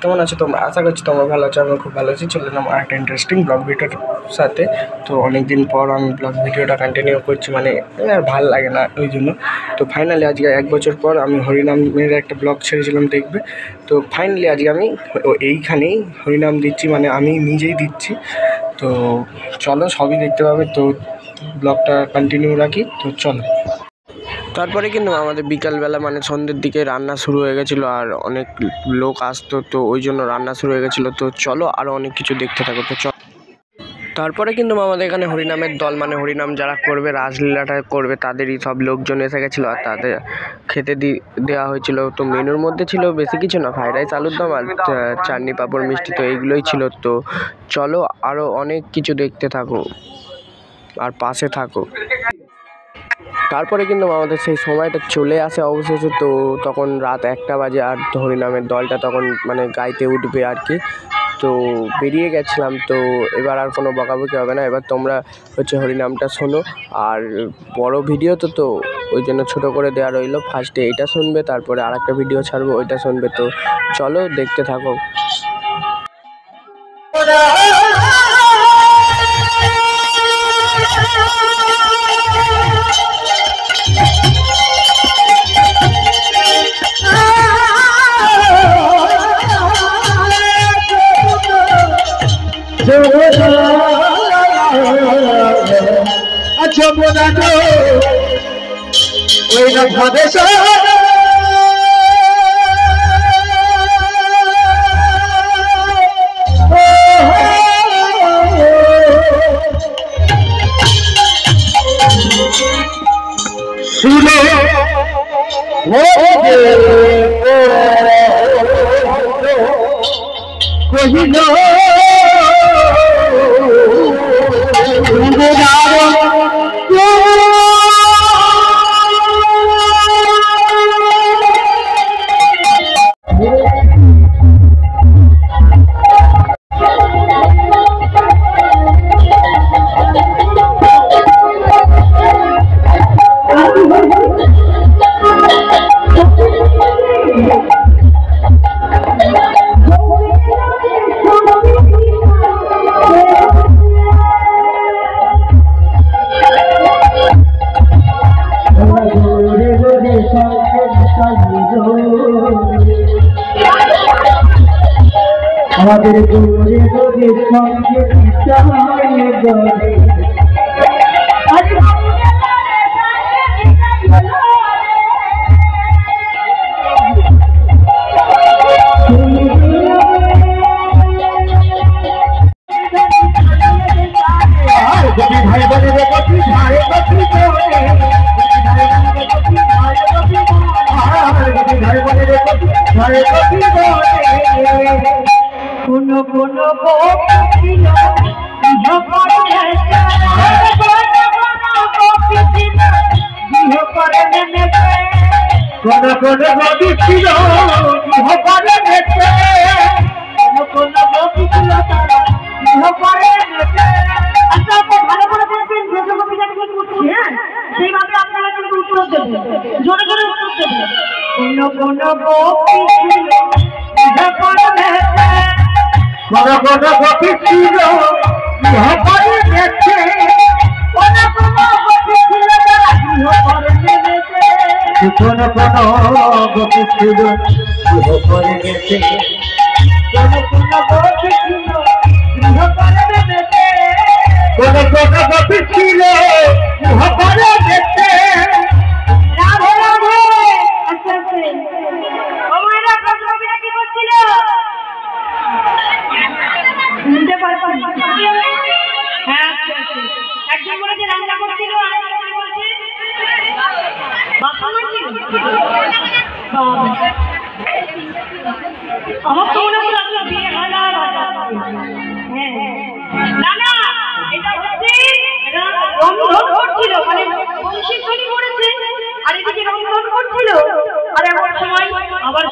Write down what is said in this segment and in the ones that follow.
কেমন আছো তোমরা? আশা করছি তোমরা ভালো আছো। আমি খুব ভালো আছি। চলে এলাম আর একটা ইন্টারেস্টিং ব্লগ ভিডিওর সাথে। তো অনেকদিন পর আমি ব্লগ ভিডিওটা কন্টিনিউ করছি, মানে আর ভালো লাগে না ওই জন্য। তো ফাইনালি আজকে 1 বছর পর আমি হরিনামের একটা ব্লগ ছেড়েছিলাম, দেখবে। তো ফাইনালি আজকে আমি এইখানেই হরিনাম দিচ্ছি, মানে আমি নিজেই দিচ্ছি। তো চলো, সবই দেখতে পাবে। তো ব্লগটা কন্টিনিউ রাখি, তো চলো। তারপরে কিন্তু আমাদের বিকালবেলা মানে সন্ধ্যের দিকে রান্না শুরু হয়ে গেছিলো, আর অনেক লোক আসতো, তো ওই জন্য রান্না শুরু হয়ে গেছিলো। তো চলো আরও অনেক কিছু দেখতে থাকো। তো চলো। তারপরে কিন্তু আমাদের এখানে হরিনামের দল, মানে হরিনাম যারা করবে, রাসলীলাটা করবে, তাদেরই সব লোকজন এসে গেছিলো, আর তাদের খেতে দেওয়া হয়েছিল। তো মেনুর মধ্যে ছিল বেশি কিছু না, ফ্রাইড রাইস, আলুর দম আর চাটনি, পাঁপড়, মিষ্টি, তো এইগুলোই ছিল। তো চলো আরও অনেক কিছু দেখতে থাকো আর পাশে থাকো। তারপরে কিন্তু আমাদের সেই সময়টা চলে আসে অবশেষে। তো তখন রাত 1টা বাজে, আর হরিনামের দলটা তখন মানে গাইতে উঠবে আর কি। তো বেরিয়ে গেছিলাম। তো এবার আর কোনো বকাবকি হবে না, এবার তোমরা হরিনামটা শোনো। আর বড় ভিডিও তো ওই জন্য ছোটো করে দেওয়া রইলো। ফার্স্টে এটা শুনবে, তারপরে আর একটা ভিডিও ছাড়বো, ওইটা শুনবে। তো চলো দেখতে থাকো। ওই না ভাবে শুনে কহিল আমাদের দূরে দূরে সঙ্গে ভাই বলে কোন কোন নদী ছিল কোন ছিল তারা ভালো করে বলছেন, হ্যাঁ সেইভাবে আপনারা কিন্তু উত্তর দেবেন, জোরে জোরে উত্তর দেবেন। কোন কোন গতি ছিল কোন কোন গতি ছিল গৃহ করে গেছে, কোন কোন গতি ছিল গৃহ করে গেছে, কোন কোন গতি ছিল গৃহ করে গেছে। রাধে রাধে। আচ্ছা ওমাইরা প্রশ্নবিরা কি করছিল? শুনতে পাচ্ছি। হ্যাঁ একজন বলেছে রান্না করছিল, আরেকজন বলছে বাসন মাজছিল। আমার তো মনে হলো আপনার বিয়ে হয় না। না না, এটা হচ্ছে রন্ধন করছিল, মানে বংশী ধ্বনি করেছে, আর এদিকে রন্ধন করছিল। আর এমন সময় আবার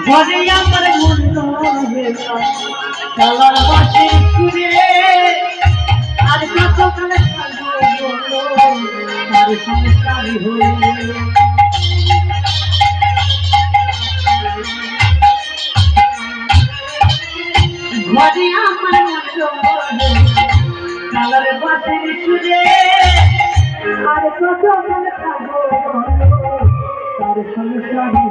ঘরে আমার মন খেলার বাসে ঘুরে আর কত কালে থাকবো তার সংসারী হয়ে ঘরে আমার কালার বাসের সুরে আর কত কালে থাকবো তার সংসারী